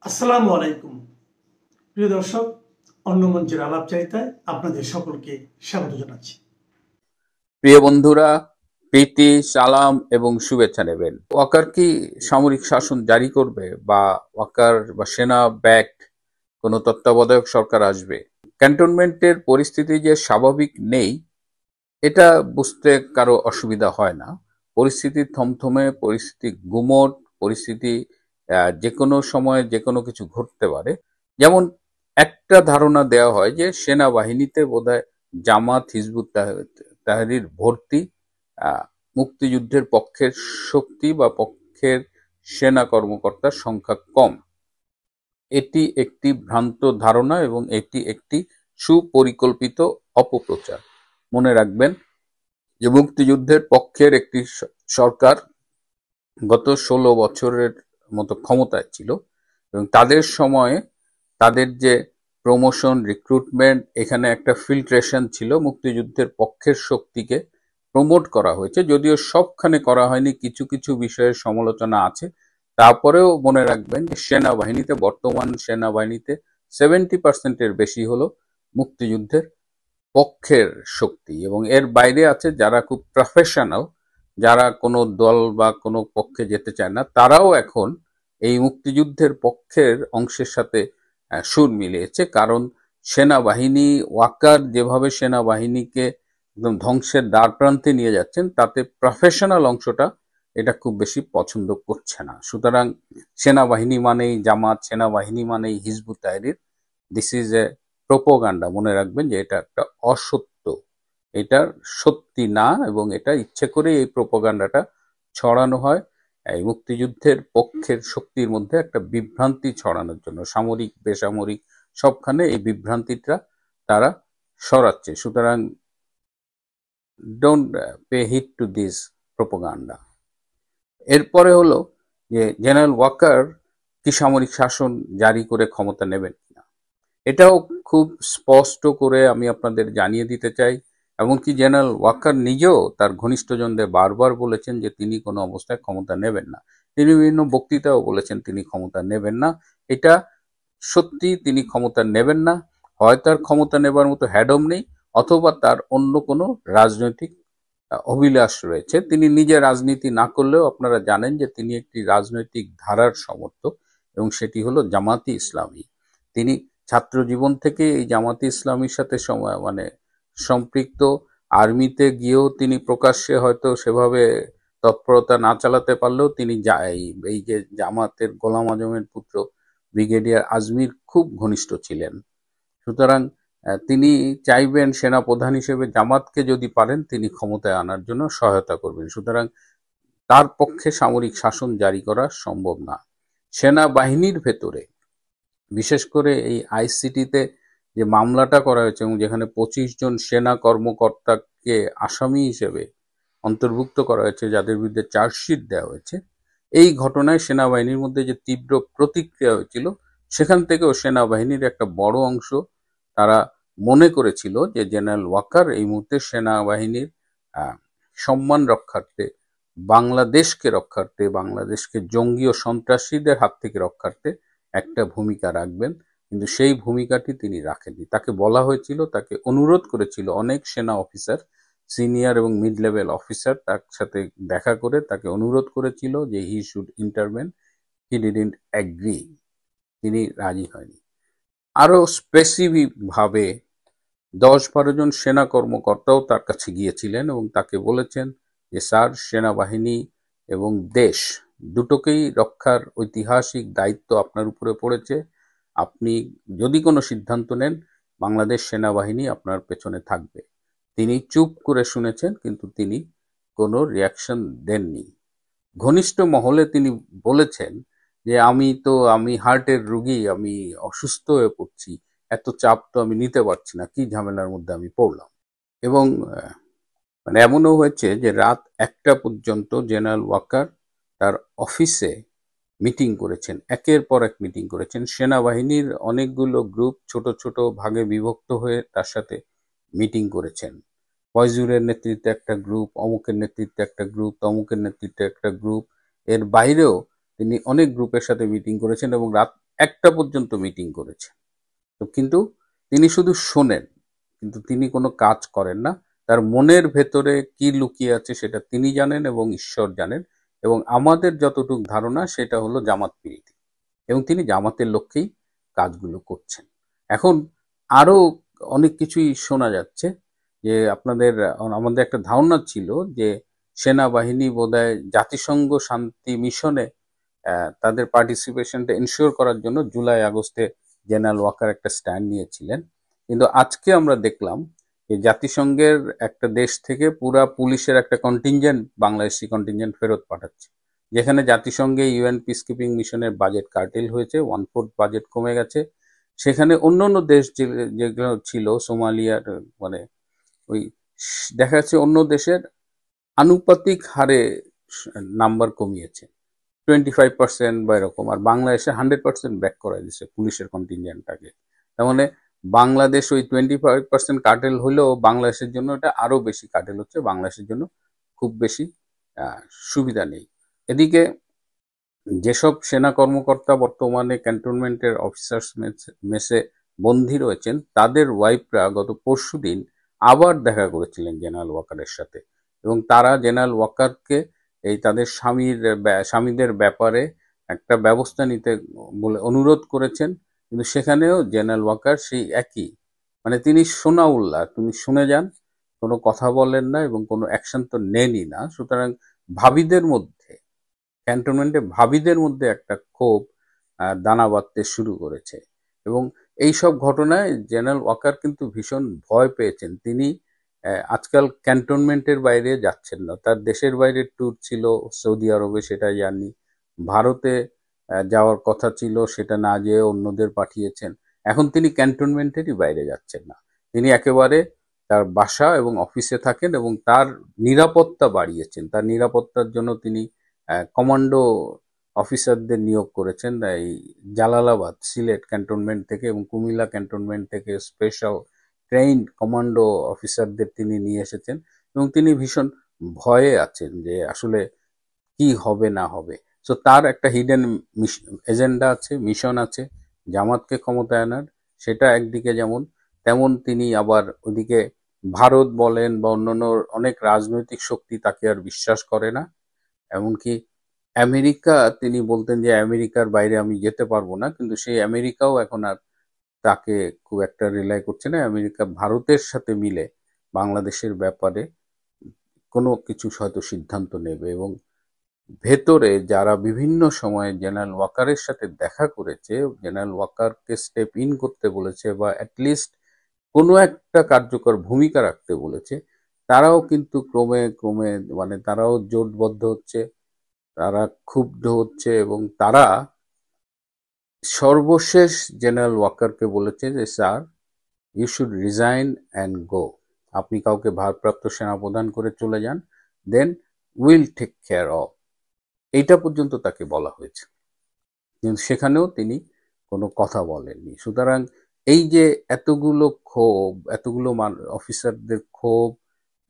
আসসালামু আলাইকুম প্রিয় দর্শক, অন্য মঞ্চের আলাপচারিতায় আপনাদের সকলকে স্বাগত জানাচ্ছি। প্রিয় বন্ধুরা, প্রীতি, সালাম এবং শুভেচ্ছা নেবেন। ওয়াকার কি সামরিক শাসন জারি করবে, বা ওয়াকার বা সেনা ব্যাকড কোনো তত্ত্বাবধায়ক সরকার আসবে? ক্যান্টনমেন্টের পরিস্থিতি যে স্বাভাবিক নেই, এটা বুঝতে কারো অসুবিধা হয় না। পরিস্থিতি থমথমে, পরিস্থিতি গুমট, পরিস্থিতি যে কোনো সময় যে কোনো কিছু ঘটতে পারে। যেমন একটা ধারণা দেওয়া হয় যে সেনাবাহিনীতে বোধহয় জামাত, হিজবুত তাহরির ভর্তি, মুক্তিযুদ্ধের পক্ষের শক্তি বা পক্ষের সেনা কর্মকর্তার সংখ্যা কম। এটি একটি ভ্রান্ত ধারণা এবং এটি একটি সুপরিকল্পিত অপপ্রচার। মনে রাখবেন যে মুক্তিযুদ্ধের পক্ষের একটি সরকার গত 16 বছরের মতো ক্ষমতায় ছিল, এবং তাদের সময়ে তাদের যে প্রমোশন, রিক্রুটমেন্ট, এখানে একটা ফিল্ট্রেশন ছিল। মুক্তিযুদ্ধের পক্ষের শক্তিকে প্রমোট করা হয়েছে, যদিও সবখানে করা হয়নি, কিছু কিছু বিষয়ের সমালোচনা আছে। তারপরেও মনে রাখবেন যে সেনাবাহিনীতে, বর্তমান সেনাবাহিনীতে 70% বেশি হলো মুক্তিযুদ্ধের পক্ষের শক্তি, এবং এর বাইরে আছে যারা খুব প্রফেশনাল, যারা কোনো দল বা কোনো পক্ষে যেতে চায় না, তারাও এখন এই মুক্তিযুদ্ধের পক্ষের অংশের সাথে সুর মিলিয়েছে। কারণ সেনাবাহিনী, ওয়াকার যেভাবে সেনাবাহিনীকে একদম ধ্বংসের দ্বার প্রান্তে নিয়ে যাচ্ছেন, তাতে প্রফেশনাল অংশটা এটা খুব বেশি পছন্দ করছে না। সুতরাং সেনাবাহিনী মানেই জামাত, সেনাবাহিনী মানেই Hizbut Tahrir, this is a propaganda. মনে রাখবেন যে এটা একটা অসত্য, এটা সত্যি না, এবং এটা ইচ্ছে করে এই প্রোপাগান্ডাটা ছড়ানো হয় এই মুক্তিযুদ্ধের পক্ষের শক্তির মধ্যে একটা বিভ্রান্তি ছড়ানোর জন্য। সামরিক, বেসামরিক সবখানে এই বিভ্রান্তিটা তারা সরাচ্ছে। সুতরাং don't pay heed to this propaganda. এরপরে হলো যে জেনারেল ওয়াকার কি সামরিক শাসন জারি করে ক্ষমতা নেবেন কিনা, এটাও খুব স্পষ্ট করে আমি আপনাদের জানিয়ে দিতে চাই। এমনকি জেনারেল ওয়াকার নিজেও তার ঘনিষ্ঠজনদের বারবার বলেছেন যে তিনি কোনো অবস্থায় ক্ষমতা নেবেন না। তিনি বিভিন্ন বক্তৃতাও বলেছেন তিনি ক্ষমতা নেবেন না। এটা সত্যি, তিনি ক্ষমতা নেবেন না। হয় তার ক্ষমতা নেবার মতো হ্যাডম নেই, অথবা তার অন্য কোনো রাজনৈতিক অভিলাষ রয়েছে। তিনি নিজে রাজনীতি না করলেও আপনারা জানেন যে তিনি একটি রাজনৈতিক ধারার সমর্থক, এবং সেটি হলো জামাতি ইসলামী। তিনি ছাত্র জীবন থেকে এই জামাতি ইসলামীর সাথে সম্পৃক্ত। আর্মিতে গিয়েও তিনি প্রকাশ্যে হয়তো সেভাবে তৎপরতা না চালাতে পারলেও তিনি এই যে জামাতের গোলাম আজমের পুত্র ব্রিগেডিয়ার আজমির খুব ঘনিষ্ঠ ছিলেন। সুতরাং তিনি চাইবেন সেনাপ্রধান হিসেবে জামাতকে যদি পারেন তিনি ক্ষমতায় আনার জন্য সহায়তা করবেন। সুতরাং তার পক্ষে সামরিক শাসন জারি করা সম্ভব না। সেনাবাহিনীর ভেতরে, বিশেষ করে এই আইসিটিতে যে মামলাটা করা হয়েছে, এবং যেখানে 25 জন সেনা কর্মকর্তাকে আসামি হিসেবে অন্তর্ভুক্ত করা হয়েছে, যাদের বিরুদ্ধে চার্জশিট দেওয়া হয়েছে, এই ঘটনায় সেনাবাহিনীর মধ্যে যে তীব্র প্রতিক্রিয়া হয়েছিল, সেখান থেকেও সেনাবাহিনীর একটা বড় অংশ তারা মনে করেছিল যে জেনারেল ওয়াকার এই মুহূর্তে সেনাবাহিনীর সম্মান রক্ষার্থে, বাংলাদেশকে রক্ষার্থে, বাংলাদেশকে জঙ্গি ও সন্ত্রাসীদের হাত থেকে রক্ষার্থে একটা ভূমিকা রাখবেন। কিন্তু সেই ভূমিকাটি তিনি রাখেননি। তাকে বলা হয়েছিল, তাকে অনুরোধ করেছিল অনেক সেনা অফিসার, সিনিয়র এবং মিড লেভেল অফিসার তার সাথে দেখা করে তাকে অনুরোধ করেছিল যে he should intervene. He didn't agree, তিনি রাজি হয়নি। আরো স্পেসিফিক ভাবে 10-12 জন সেনা কর্মকর্তাও তার কাছে গিয়েছিলেন এবং তাকে বলেছেন যে স্যার, সেনাবাহিনী এবং দেশ দুটোকেই রক্ষার ঐতিহাসিক দায়িত্ব আপনার উপরে পড়েছে। আপনি যদি কোনো সিদ্ধান্ত নেন, বাংলাদেশ সেনাবাহিনী আপনার পেছনে থাকবে। তিনি চুপ করে শুনেছেন, কিন্তু তিনি কোনো রিয়াকশন দেননি। ঘনিষ্ঠ মহলে তিনি বলেছেন যে আমি হার্টের রোগী, আমি অসুস্থ হয়ে পড়ছি, এত চাপ তো আমি নিতে পারছি না, কি ঝামেলার মধ্যে আমি পড়লাম। এবং এমনও হয়েছে যে রাত 1টা পর্যন্ত জেনারেল ওয়াকার তার অফিসে মিটিং করেছেন, একের পর এক মিটিং করেছেন। সেনাবাহিনীর অনেকগুলো গ্রুপ ছোট ছোট ভাগে বিভক্ত হয়ে তার সাথে মিটিং করেছেন। ফয়জুরের নেতৃত্বে একটা গ্রুপ, অমুকের নেতৃত্বে একটা গ্রুপ, তমুকের নেতৃত্বে একটা গ্রুপ। এর বাইরেও তিনি অনেক গ্রুপের সাথে মিটিং করেছেন, এবং রাত 1টা পর্যন্ত মিটিং করেছেন। তো কিন্তু তিনি শুধু শোনেন, কিন্তু তিনি কোনো কাজ করেন না। তার মনের ভেতরে কি লুকিয়ে আছে সেটা তিনি জানেন এবং ঈশ্বর জানেন, এবং আমাদের যতটুকু ধারণা সেটা হলো জামাত প্রীতি, এবং তিনি জামাতের লক্ষ্যেই কাজগুলো করছেন। এখন আরো অনেক কিছুই শোনা যাচ্ছে যে আমাদের একটা ধারণা ছিল যে সেনাবাহিনী বোধহয় জাতিসংঘ শান্তি মিশনে তাদের পার্টিসিপেশনটা এনশিওর করার জন্য জুলাই আগস্টে জেনারেল ওয়াকার একটা স্ট্যান্ড নিয়েছিলেন। কিন্তু আজকে আমরা দেখলাম যে জাতিসংঘের একটা দেশ থেকে পুরা পুলিশের একটা কন্টিনজেন্ট, বাংলাদেশি কন্টিনজেন্ট ফেরত পাঠাচ্ছে, যেখানে জাতিসংঘে ইউএন পিসকিপিং মিশনের বাজেট কার্টেল হয়েছে, 1/4 বাজেট কমে গেছে। সেখানে অন্য দেশ যেগুলো ছিল সোমালিয়ার, মানে ওই দেখা যাচ্ছে অন্য দেশের আনুপাতিক হারে নাম্বার কমিয়েছে, 25% বা এরকম, আর বাংলাদেশে 100% ব্যাক করা দিচ্ছে পুলিশের কন্টিনজেন্টটাকে। তার মানে বাংলাদেশ ওই 25% কাটেল হলেও বাংলাদেশের জন্য এটা আরো বেশি কাটেল হচ্ছে, বাংলাদেশের জন্য খুব বেশি সুবিধা নেই। এদিকে যেসব সেনা কর্মকর্তা বর্তমানে ক্যান্টনমেন্টের অফিসার্স মেসে বন্দী রয়েছেন, তাদের ওয়াইফরা গত পরশুদিন আবার দেখা করেছিলেন জেনারেল ওয়াকারের সাথে, এবং তারা জেনারেল ওয়াকারকে এই তাদের স্বামীদের ব্যাপারে একটা ব্যবস্থা নিতে বলে অনুরোধ করেছেন। কিন্তু সেখানেও জেনারেল ওয়াকার সেই একই, মানে তিনি সোনাউল্লাহ, তুমি শুনে যান, কোনো কথা বলেন না এবং কোনো অ্যাকশন তো নেনই না। সুতরাং ভাবিদের মধ্যে একটা ক্ষোভ দানা বাঁধতে শুরু করেছে, এবং এই সব ঘটনায় জেনারেল ওয়াকার কিন্তু ভীষণ ভয় পেয়েছেন। তিনি আজকাল ক্যান্টনমেন্টের বাইরে যাচ্ছেন না, তার দেশের বাইরে ট্যুর ছিল, সৌদি আরবে সেটা যাননি, ভারতে যাওয়ার কথা ছিল সেটা না যেয়ে অন্যদের পাঠিয়েছেন। এখন তিনি ক্যান্টনমেন্টেরই বাইরে যাচ্ছেন না, তিনি একেবারে তার বাসা এবং অফিসে থাকেন, এবং তার নিরাপত্তা বাড়িয়েছেন। তার নিরাপত্তার জন্য তিনি কমান্ডো অফিসারদের নিয়োগ করেছেন এই জালালাবাদ, সিলেট ক্যান্টনমেন্ট থেকে এবং কুমিল্লা ক্যান্টনমেন্ট থেকে স্পেশাল ট্রেইন কমান্ডো অফিসারদের তিনি নিয়ে এসেছেন, এবং তিনি ভীষণ ভয়ে আছেন যে আসলে কি হবে না হবে। সো তার একটা হিডেন এজেন্ডা আছে, মিশন আছে জামাতকে ক্ষমতায় আনার। সেটা একদিকে যেমন, তেমন তিনি আবার ওদিকে ভারত বলেন বা অন্যান্য অনেক রাজনৈতিক শক্তি তাকে আর বিশ্বাস করে না। এমনকি আমেরিকা, তিনি বলতেন যে আমেরিকার বাইরে আমি যেতে পারবো না, কিন্তু সেই আমেরিকাও এখন আর তাকে খুব একটা রিলাই করছে না। আমেরিকা ভারতের সাথে মিলে বাংলাদেশের ব্যাপারে কোনো কিছু হয়তো সিদ্ধান্ত নেবে, এবং ভেতরে যারা বিভিন্ন সময়ে জেনারেল ওয়াকারের সাথে দেখা করেছে, জেনারেল ওয়াকারকে স্টেপ ইন করতে বলেছে বা অ্যাটলিস্ট কোনো একটা কার্যকর ভূমিকা রাখতে বলেছে, তারাও কিন্তু ক্রমে ক্রমে মানে তারাও জোটবদ্ধ হচ্ছে, তারা ক্ষুব্ধ হচ্ছে, এবং তারা সর্বশেষ জেনারেল ওয়াকারকে বলেছে যে sir, you should resign and go, আপনি কাউকে ভারপ্রাপ্ত সেনাপ্রধান করে চলে যান, then will take care of, এইটা পর্যন্ত তাকে বলা হয়েছে, কিন্তু সেখানেও তিনি কোনো কথা বলেননি। সুতরাং এই যে এতগুলো ক্ষোভ, এতগুলো অফিসারদের ক্ষোভ,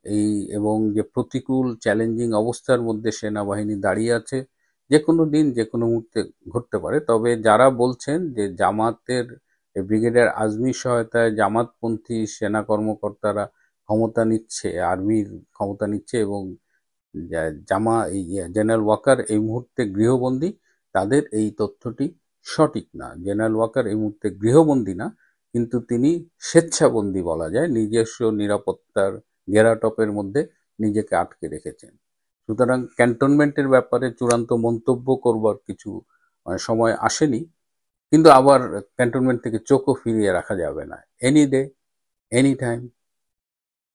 এই এবং যে প্রতিকূল চ্যালেঞ্জিং অবস্থার মধ্যে সেনাবাহিনী দাঁড়িয়ে আছে, যে কোনো দিন যে কোনো মুহূর্তে ঘটতে পারে। তবে যারা বলছেন যে জামাতের ব্রিগেডিয়ার আজমির সহায়তায় জামাতপন্থী সেনা কর্মকর্তারা ক্ষমতা নিচ্ছে, আর্মির ক্ষমতা নিচ্ছে, এবং জেনারেল ওয়াকার এই মুহূর্তে গৃহবন্দী, তাদের এই তথ্যটি সঠিক না। জেনারেল ওয়াকার এই মুহূর্তে গৃহবন্দী না, কিন্তু তিনি স্বেচ্ছাবন্দী বলা যায়, নিজস্ব নিরাপত্তার ঘেরাটপের মধ্যে নিজেকে আটকে রেখেছেন। সুতরাং ক্যান্টনমেন্টের ব্যাপারে চূড়ান্ত মন্তব্য করবার কিছু সময় আসেনি, কিন্তু আবার ক্যান্টনমেন্ট থেকে চোখও ফিরিয়ে রাখা যাবে না। Any day, any time,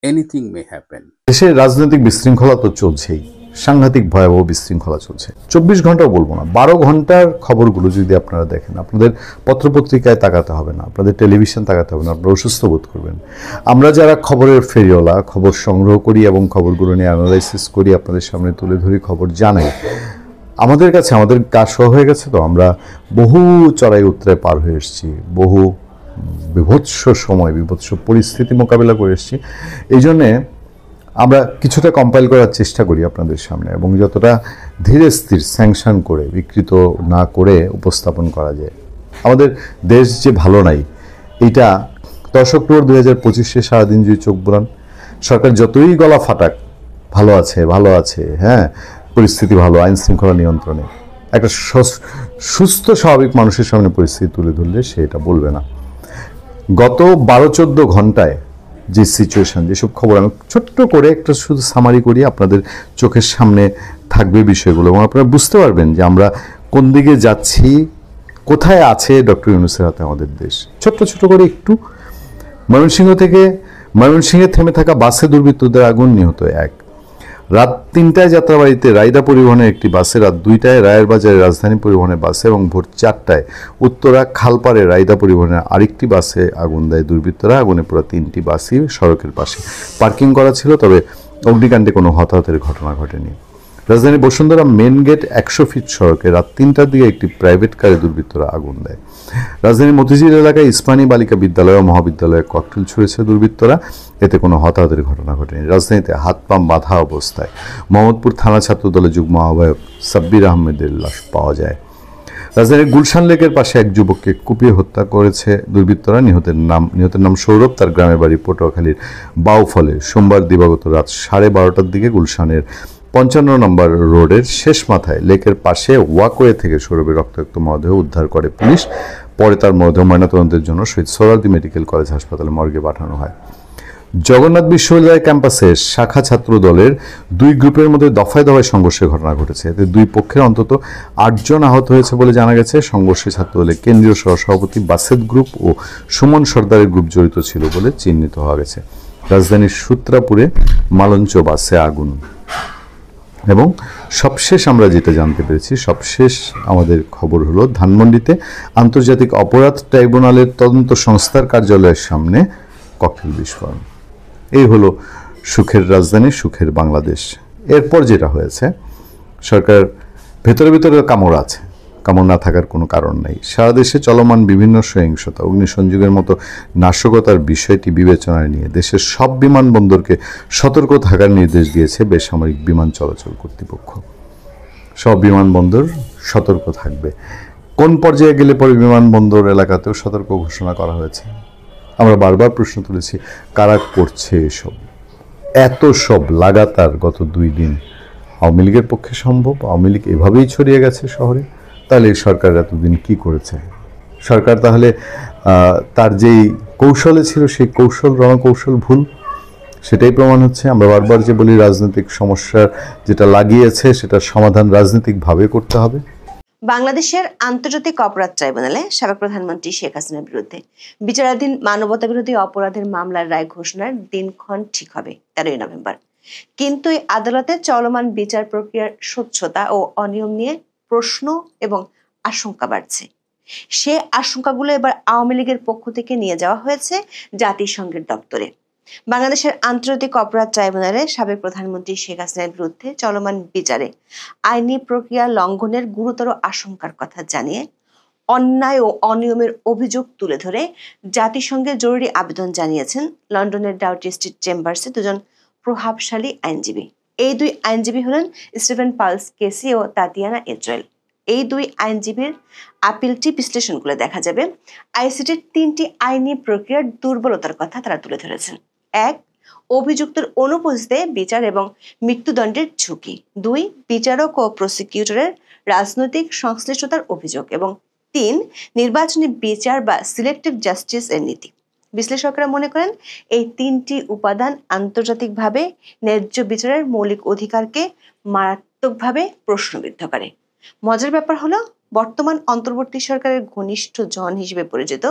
anything may happen. দেশের রাজনৈতিক বিশৃঙ্খলা তো চলছেই, সাংঘাতিক ভয়াবহ বিশৃঙ্খলা চলছে। 24 ঘন্টাও বলবো না, 12 ঘন্টার খবরগুলো যদি আপনারা দেখেন, আপনাদের পত্রপত্রিকায় তাকাতে হবে না, আপনাদের টেলিভিশন তাকাতে হবে না, আপনারা অসুস্থ বোধ করবেন। আমরা যারা খবরের ফেরিওয়ালা, খবর সংগ্রহ করি এবং খবরগুলো নিয়ে অ্যানালাইসিস করি, আপনাদের সামনে তুলে ধরি, খবর জানাই, আমাদের কাছে আমাদের কাজ সহ হয়ে গেছে। তো আমরা বহু চড়াই উতরাই পার হয়ে এসেছি, বহু বিভৎস সময়, বিভৎস পরিস্থিতি মোকাবেলা করে এসেছি। এই জন্যে আমরা কিছুটা কম্পাইল করার চেষ্টা করি আপনাদের সামনে, এবং যতটা ধীরে স্থির স্যাংশন করে, বিকৃত না করে উপস্থাপন করা যায় আমাদের দেশ যে ভালো নাই, এইটা 10 অক্টোবর 2025 সারাদিন যদি চোখ বুলান, সরকার যতই গলা ফাটাক ভালো আছে, হ্যাঁ পরিস্থিতি ভালো, আইন শৃঙ্খলা নিয়ন্ত্রণে, একটা সুস্থ স্বাভাবিক মানুষের সামনে পরিস্থিতি তুলে ধরলে সে এটা বলবে না। গত 12-14 ঘন্টায় যে সিচুয়েশন, যেসব খবর আমি ছোট্ট করে একটা শুধু সামারি করি, আপনাদের চোখের সামনে থাকবে বিষয়গুলো এবং আপনারা বুঝতে পারবেন যে আমরা কোন দিকে যাচ্ছি, কোথায় আছে ডক্টর ইউনূসের হাতে আমাদের দেশ। ছোট্ট ছোট করে একটু, ময়মনসিংহে থেমে থাকা বাসে দুর্বৃত্তদের আগুন, নিহত 1। রাত 3টায় যাত্রাবাড়িতে রায়দা পরিবহনের একটি বাসে, রাত 2টায় রায়ের বাজারে রাজধানী পরিবহনের বাসে এবং ভোর 4টায় উত্তরা খালপাড়ে রায়দা পরিবহনের আরেকটি বাসে আগুন দেয় দুর্বৃত্তরা। আগুনে পুরো 3টি বাসই সড়কের পাশে পার্কিং করা ছিল, তবে অগ্নিকাণ্ডে কোনো হতাহতের ঘটনা ঘটেনি। রাজধানী বসুন্ধরা মেন গেট 100 ফিট সড়কে রাত 3টার দিকে একটি প্রাইভেট কারে দুর্বৃত্তরা আগুন দেয়। রাজধানীর মতিঝিল এলাকায় ইসমানী বালিকা বিদ্যালয় ও মহাবিদ্যালয়ে ককটেল ছুঁড়েছে দুর্বৃত্তরা, এতে কোনো হতাহতের ঘটনা ঘটেনি। রাজধানীতে হাত পা বাঁধা অবস্থায় মোহাম্মদপুর থানা ছাত্রদলের যুগ্ম আহ্বায়ক সাব্বির আহমেদের লাশ পাওয়া যায়। রাজধানীর গুলশান লেকের পাশে এক যুবককে কুপিয়ে হত্যা করেছে দুর্বৃত্তরা। নিহতের নাম সৌরভ, তার গ্রামের বাড়ি পটুয়াখালীর বাউফলে। সোমবার দিবাগত রাত 12:30টার দিকে গুলশানের 55 নম্বর রোডের শেষ মাথায় লেকের পাশে ওয়াকওয়ে থেকে সৌরভের রক্তাক্ত মরদেহ উদ্ধার করে পুলিশ। পরে তার মরদেহ ময়নাতদন্তের জন্য শহীদ সোহরাওয়ার্দী মেডিকেল কলেজ হাসপাতালে মর্গে পাঠানো হয়। জগন্নাথ বিশ্ববিদ্যালয় ক্যাম্পাসে শাখা ছাত্র দলের 2 গ্রুপের মধ্যে দফায় দফায় সংঘর্ষের ঘটনা ঘটেছে। এতে 2 পক্ষের অন্তত 8 জন আহত হয়েছে বলে জানা গেছে। সংঘর্ষে ছাত্রদলের কেন্দ্রীয় সহসভাপতি বাসেদ গ্রুপ ও সুমন সর্দারের গ্রুপ জড়িত ছিল বলে চিহ্নিত হওয়া গেছে। রাজধানীর সূত্রাপুরে মালঞ্চ বাসে আগুন। এবং সবশেষ আমরা যেটা জানতে পেরেছি, সবশেষ আমাদের খবর হলো ধানমন্ডিতে আন্তর্জাতিক অপরাধ ট্রাইব্যুনালের তদন্ত সংস্থার কার্যালয়ের সামনে ককটেল বিস্ফোরণ। এই হলো সুখের রাজধানী, সুখের বাংলাদেশ। এরপর যেটা হয়েছে, সরকার ভেতরে কামড় আছে, কামড় না থাকার কোনো কারণ নেই। সারা দেশে চলমান বিভিন্ন সহিংসতা, অগ্নিসংযোগের মতো নাশকতার বিষয়টি বিবেচনায় নিয়ে দেশের সব বিমানবন্দরকে সতর্ক থাকার নির্দেশ দিয়েছে বেসামরিক বিমান চলাচল কর্তৃপক্ষ। সব বিমানবন্দর সতর্ক থাকবে। কোন পর্যায়ে গেলে পরে বিমানবন্দর এলাকাতেও সতর্ক ঘোষণা করা হয়েছে? আমরা বারবার প্রশ্ন তুলেছি, কারা করছে এসব? এত সব লাগাতার গত 2 দিন আওয়ামী লীগের পক্ষে সম্ভব? আওয়ামী লীগ এভাবেই ছড়িয়ে গেছে শহরে? তাহলে সরকার এতদিন কি করেছে? সরকার তাহলে তার যেই কৌশলে ছিল সেই রণকৌশল ভুল, সেটাই প্রমাণ হচ্ছে। আমরা বারবার যে বলি রাজনৈতিক সমস্যার যেটা লাগিয়েছে সেটার সমাধান রাজনৈতিকভাবে করতে হবে। বাংলাদেশের আন্তর্জাতিক অপরাধ ট্রাইব্যুনালে সাবেক প্রধানমন্ত্রী শেখ হাসিনার বিরুদ্ধে বিচারাধীন মানবতা বিরোধী অপরাধের মামলার রায় ঘোষণার দিনক্ষণ ঠিক হবে 13 নভেম্বর। কিন্তু এই আদালতে চলমান বিচার প্রক্রিয়ার স্বচ্ছতা ও অনিয়ম নিয়ে প্রশ্ন এবং আশঙ্কা বাড়ছে। সে আশঙ্কাগুলো এবার আওয়ামী লীগের পক্ষ থেকে নিয়ে যাওয়া হয়েছে জাতিসংঘের দপ্তরে। বাংলাদেশের আন্তর্জাতিক অপরাধ ট্রাইব্যুনালে সাবেক প্রধানমন্ত্রী শেখ হাসিনার বিরুদ্ধে চলমান বিচারে আইনি প্রক্রিয়া লঙ্ঘনের গুরুতর আশঙ্কার কথা জানিয়ে অন্যায় ও অনিয়মের অভিযোগ তুলে ধরে জাতিসংঘে জরুরি আবেদন জানিয়েছেন লন্ডনের ডাউটি স্ট্রিট চেম্বার্সে 2 জন প্রভাবশালী আইনজীবী। এই 2 আইনজীবী হলেন স্টিফেন পালস কেসি ও তাতিয়ানা এজরায়েল। এই 2 আইনজীবীর আপিলটি বিশ্লেষণ করে দেখা যাবে আইসিটির 3টি আইনি প্রক্রিয়ার দুর্বলতার কথা তারা তুলে ধরেছেন। 1, অভিযুক্তের অনুপস্থিতিতে বিচার এবং মৃত্যুদণ্ডের ঝুঁকি। 2, বিচারক ও প্রসিকিউটরের রাজনৈতিক সংশ্লিষ্টতার অভিযোগ। এবং 3, নির্বাচনী বিচার বা সিলেক্টিভ জাস্টিস এর নীতি। বিশ্লেষকরা মনে করেন এই 3টি উপাদান আন্তর্জাতিকভাবে ন্যায্য বিচারের মৌলিক অধিকারকে মারাত্মকভাবে প্রশ্নবিদ্ধ করে। মজার ব্যাপার হলো, বর্তমান অন্তর্বর্তী সরকারের ঘনিষ্ঠ জন হিসেবে পরিচিত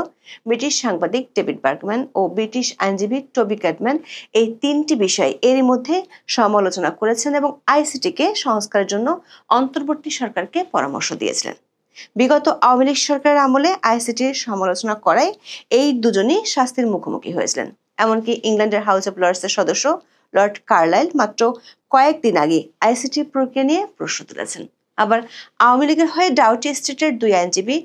ব্রিটিশ সাংবাদিক ডেভিড বার্গম্যান ও ব্রিটিশ আইনজীবী টবি ক্যাটম্যান এই 3টি বিষয় এরই মধ্যে সমালোচনা করেছেন এবং আইসিটিকে সংস্কারের জন্য অন্তর্বর্তী সরকারকে পরামর্শ দিয়েছিলেন। বিগত আওয়ামী লীগ সরকারের আমলে আইসিটির সমালোচনা করায় এই 2 জনই শাস্তির মুখোমুখি হয়েছিলেন। এমনকি ইংল্যান্ডের হাউস অব লর্ডসের সদস্য লর্ড কার্লাইল মাত্র কয়েকদিন আগে আইসিটি প্রক্রিয়া নিয়ে প্রশ্ন তুলেছেন। আবার আওয়ামী লীগের হয়ে ডাউটি স্ট্রিটের 2 আইনজীবী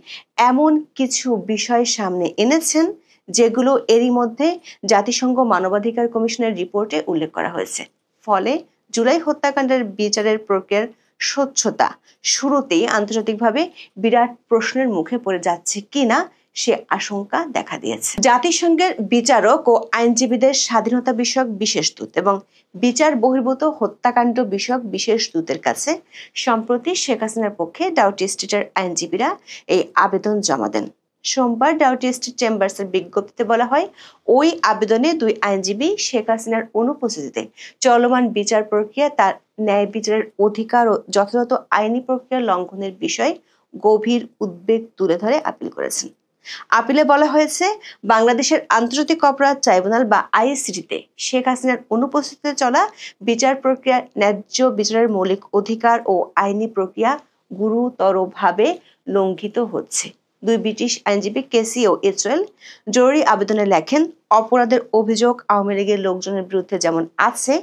এমন কিছু বিষয় সামনে এনেছেন যেগুলো এরই মধ্যে জাতিসংঘ মানবাধিকার কমিশনের রিপোর্টে উল্লেখ করা হয়েছে। ফলে জুলাই হত্যাকাণ্ডের বিচারের প্রক্রিয়ার স্বচ্ছতা শুরুতেই আন্তর্জাতিকভাবে বিরাট প্রশ্নের মুখে পড়ে যাচ্ছে কিনা সে আশঙ্কা দেখা দিয়েছে। জাতিসংঘের বিচারক ও আইনজীবীদের স্বাধীনতা বিষয়ক বিশেষ দূত এবং বিচার বহির্ভূত হত্যাকাণ্ড বিষয়ক বিশেষ দূতের কাছে সম্প্রতি শেখ হাসিনার পক্ষে ডাউটি স্ট্রিটের আইনজীবীরা এই আবেদন জমা দেন। সোমবার ডাউটি স্ট্রিট চেম্বার্সের বিজ্ঞপ্তিতে বলা হয়, ওই আবেদনে দুই আইনজীবী শেখ হাসিনার অনুপস্থিতিতে চলমান বিচার প্রক্রিয়া, তার ন্যায় বিচারের অধিকার ও যথাযথ আইনি প্রক্রিয়া লঙ্ঘনের বিষয়ে গভীর উদ্বেগ তুলে ধরে আপিল করেছেন। আপিলে বলা হয়েছে, বাংলাদেশের আন্তর্জাতিক অপরাধ ট্রাইব্যুনাল বা আইসিটিতে শেখ হাসিনার অনুপস্থিতিতে চলা বিচার প্রক্রিয়া, ন্যায্য বিচারের মৌলিক অধিকার ও আইনি প্রক্রিয়া গুরুতরভাবে লঙ্ঘিত হচ্ছে। দুই ব্রিটিশ আইনজীবী কেসি ও ইসরায়েল জরুরি আবেদনে লেখেন, অপরাধের অভিযোগ আওয়ামী লীগের লোকজনের বিরুদ্ধে যেমন আছে,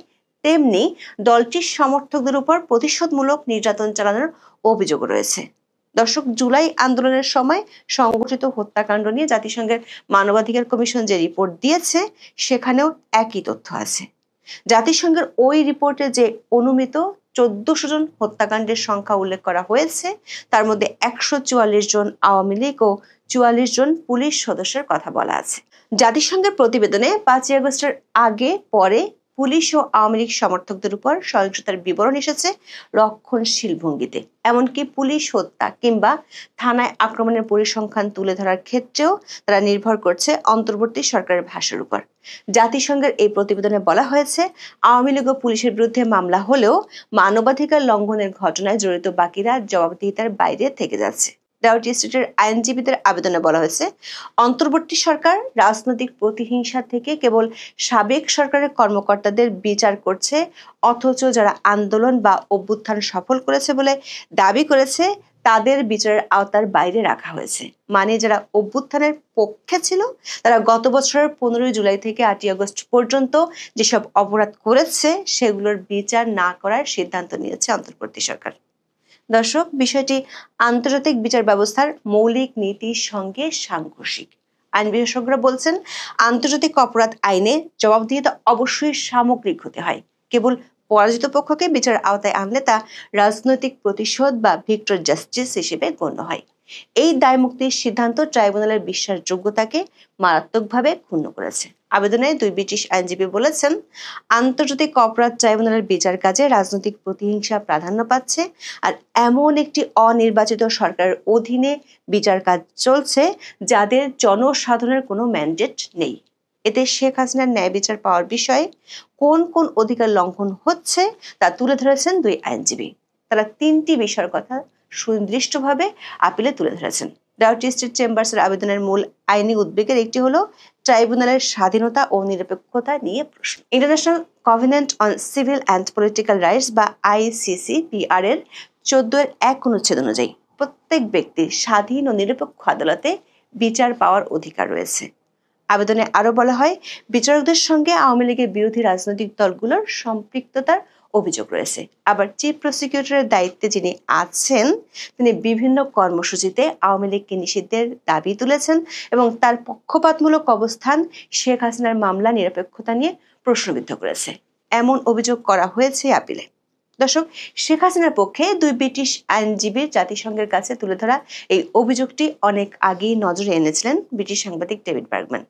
তেমনি দলটির সমর্থকদের উপর প্রতিশোধমূলক নির্যাতন চালানোর অভিযোগ রয়েছে। দর্শক, জুলাই আন্দোলনের সময় সংগঠিত হত্যাকাণ্ড নিয়ে জাতিসংঘের মানবাধিকার কমিশন যে রিপোর্ট দিয়েছে, সেখানেও একই তথ্য আছে। জাতিসংঘের ওই রিপোর্টে যে অনুমিত 1400 জন হত্যাকাণ্ডের সংখ্যা উল্লেখ করা হয়েছে, তার মধ্যে 144 জন আওয়ামী লীগ ও 44 জন পুলিশ সদস্যের কথা বলা আছে। জাতিসংঘের প্রতিবেদনে 5ই আগস্টের আগে পরে পুলিশ ও আওয়ামী লীগ সমর্থকদের উপর সহিংসতার বিবরণ এসেছে রক্ষণশীল ভঙ্গিতে। এমনকি পুলিশ হত্যা কিংবা থানায় আক্রমণের পরিসংখ্যান তুলে ধরার ক্ষেত্রেও তারা নির্ভর করছে অন্তর্বর্তী সরকারের ভাষ্যের উপর। জাতিসংঘের এই প্রতিবেদনে বলা হয়েছে, আওয়ামী লীগ ও পুলিশের বিরুদ্ধে মামলা হলেও মানবাধিকার লঙ্ঘনের ঘটনায় জড়িত বাকিরা জবাবদিহিতার বাইরে থেকে যাচ্ছে। ডাউটি স্ট্রিটের আইনজীবীদের আবেদনে বলা হয়েছে, অন্তর্বর্তী সরকার রাজনৈতিক প্রতিহিংসা থেকে কেবল সাবেক সরকারের কর্মকর্তাদের বিচার করছে, অথচ যারা আন্দোলন বা অভ্যুত্থান সফল করেছে বলে দাবি করেছে তাদের বিচারের আওতার বাইরে রাখা হয়েছে। মানে যারা অভ্যুত্থানের পক্ষে ছিল তারা গত বছরের 15 জুলাই থেকে 8 আগস্ট পর্যন্ত যেসব অপরাধ করেছে সেগুলোর বিচার না করার সিদ্ধান্ত নিয়েছে অন্তর্বর্তী সরকার। দর্শক, বিষয়টি আন্তর্জাতিক বিচার ব্যবস্থার মৌলিক নীতির সঙ্গে সাংঘর্ষিক। আইন বিশেষজ্ঞরা বলছেন, আন্তর্জাতিক অপরাধ আইনে জবাবদিহিতা অবশ্যই সামগ্রিক হতে হয়। কেবল পরাজিত পক্ষকে বিচারের আওতায় আনলে তা রাজনৈতিক প্রতিশোধ বা ভিক্টর জাস্টিস হিসেবে গণ্য হয়। এই দায়মুক্তির সিদ্ধান্ত ট্রাইব্যুনালের বিশ্বাসযোগ্যতাকে মারাত্মকভাবে ক্ষুণ্ণ করেছে। আবেদনে দুই ব্রিটিশ আইনজীবী বলেছেন, আন্তর্জাতিক অপরাধ ট্রাইব্যুনালের বিচার কাজে রাজনৈতিক প্রতিহিংসা প্রাধান্য পাচ্ছে, আর এমন একটি অনির্বাচিত সরকারের অধীনে বিচার কাজ চলছে যাদের জনসাধারণের কোনো ম্যান্ডেট নেই। এতে শেখ হাসিনার ন্যায় বিচার পাওয়ার বিষয়ে কোন কোন অধিকার লঙ্ঘন হচ্ছে তা তুলে ধরেছেন দুই আইনজীবী। তারা 3টি বিষয়ের কথা সুনির্দিষ্টভাবে আপিলে তুলে ধরেছেন। ডাউটি স্ট্রিট চেম্বার্সের আবেদনের মূল আইনি উদ্বেগের একটি হলো ট্রাইব্যুনালের স্বাধীনতা ও নিরপেক্ষতা নিয়ে প্রশ্ন। International covenant on civil and political rights বা ICCPR এর 14-1 অনুচ্ছেদ অনুযায়ী প্রত্যেক ব্যক্তির স্বাধীন ও নিরপেক্ষ আদালতে বিচার পাওয়ার অধিকার রয়েছে। আবেদনে আরো বলা হয়, বিচারকদের সঙ্গে আওয়ামী লীগের বিরোধী রাজনৈতিক দলগুলোর সম্পৃক্ততার অভিযোগ রয়েছে। আবার চিফ প্রসিকিউটরের দায়িত্বে যিনি আছেন তিনি বিভিন্ন কর্মসূচিতে আওয়ামী লীগকে নিষিদ্ধের দাবি তুলেছেন এবং তার পক্ষপাতমূলক অবস্থান শেখ হাসিনার মামলা নিরপেক্ষতা নিয়ে প্রশ্নবিদ্ধ করেছে। এমন অভিযোগ করা হয়েছে আপিলে। দর্শক, শেখ হাসিনার পক্ষে দুই ব্রিটিশ আইনজীবীর জাতিসংঘের কাছে তুলে ধরা এই অভিযোগটি অনেক আগেই নজরে এনেছিলেন ব্রিটিশ সাংবাদিক ডেভিড বার্গম্যান।